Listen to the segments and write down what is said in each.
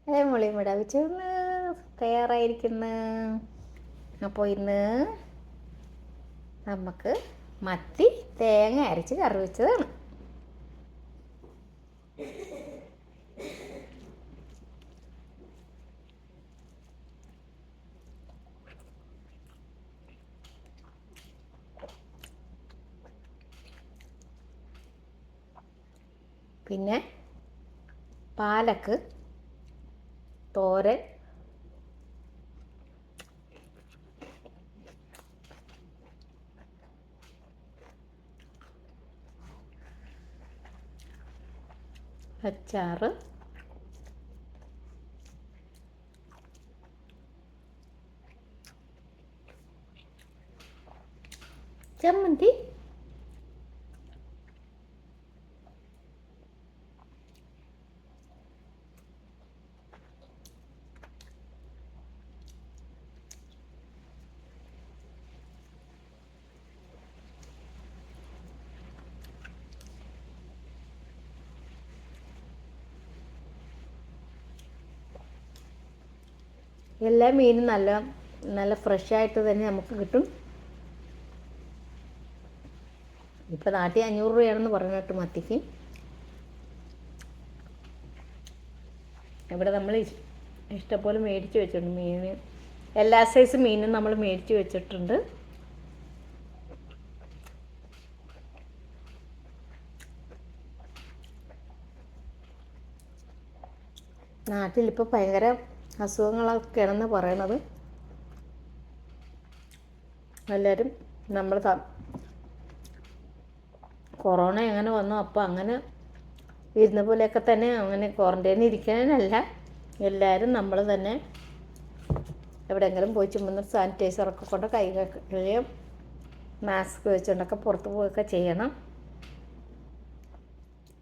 മുളിമുട വെച്ച് ഇന്ന് തയ്യാറായിരിക്കുന്നു. അപ്പോൾ ഇന്ന് നമുക്ക് മത്തി തേങ്ങ അരച്ച് കറി വെച്ചതാണ്. പിന്നെ പാലക്ക് തോരൻ, അച്ചാറ്, ചമ്മന്തി, എല്ലാ മീനും നല്ല നല്ല ഫ്രഷായിട്ട് തന്നെ നമുക്ക് കിട്ടും. ഇപ്പം നാട്ടിൽ 500 രൂപയാണെന്ന് പറഞ്ഞിട്ട് മത്തിക്ക്. ഇവിടെ നമ്മൾ ഇഷ്ടംപോലെ മേടിച്ച് വെച്ചിട്ടുണ്ട് മീൻ. എല്ലാ സൈസ് മീനും നമ്മൾ മേടിച്ച് വെച്ചിട്ടുണ്ട്. നാട്ടിലിപ്പോൾ ഭയങ്കര അസുഖങ്ങളൊക്കെയാണെന്ന് പറയണത്. എല്ലാവരും നമ്മൾ കൊറോണ എങ്ങനെ വന്നു അപ്പോൾ അങ്ങനെ ഇരുന്ന പോലെയൊക്കെ തന്നെ അങ്ങനെ ക്വാറൻറ്റൈനിൽ ഇരിക്കാനല്ല, എല്ലാവരും നമ്മൾ തന്നെ എവിടെയെങ്കിലും പോയി ചുമന്ന് സാനിറ്റൈസറൊക്കെ കൊണ്ട് കൈ കഴുകുകയും മാസ്ക് വെച്ചുകൊണ്ടൊക്കെ പുറത്ത് പോവുകയൊക്കെ ചെയ്യണം.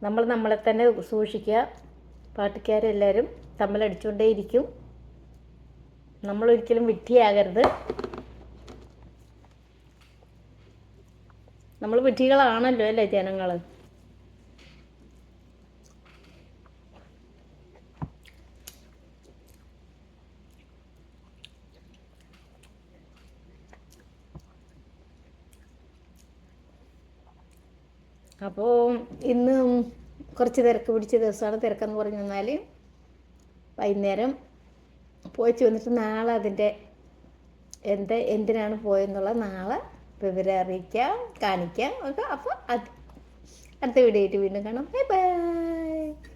നമ്മൾ നമ്മളെ തന്നെ സൂക്ഷിക്കുക. പാർട്ടിക്കാരെല്ലാവരും തമ്മിലടിച്ചുകൊണ്ടേ ഇരിക്കും. നമ്മളൊരിക്കലും വിഡ്ഢിയാകരുത്. നമ്മൾ വിഡ്ഢികളാണല്ലോ അല്ലേ ജനങ്ങൾ. അപ്പോൾ ഇന്ന് കുറച്ച് തിരക്ക് പിടിച്ച ദിവസമാണ്. തിരക്കെന്ന് പറഞ്ഞു തന്നാൽ വൈകുന്നേരം പോയിച്ച് വന്നിട്ട് നാളെ അതിൻ്റെ എന്തിനാണ് പോയെന്നുള്ള നാളെ വിവരം അറിയിക്കാം, കാണിക്കാം ഒക്കെ. അപ്പോൾ അടുത്ത വീഡിയോ ആയിട്ട് വീണ്ടും കാണാം. Bye bye.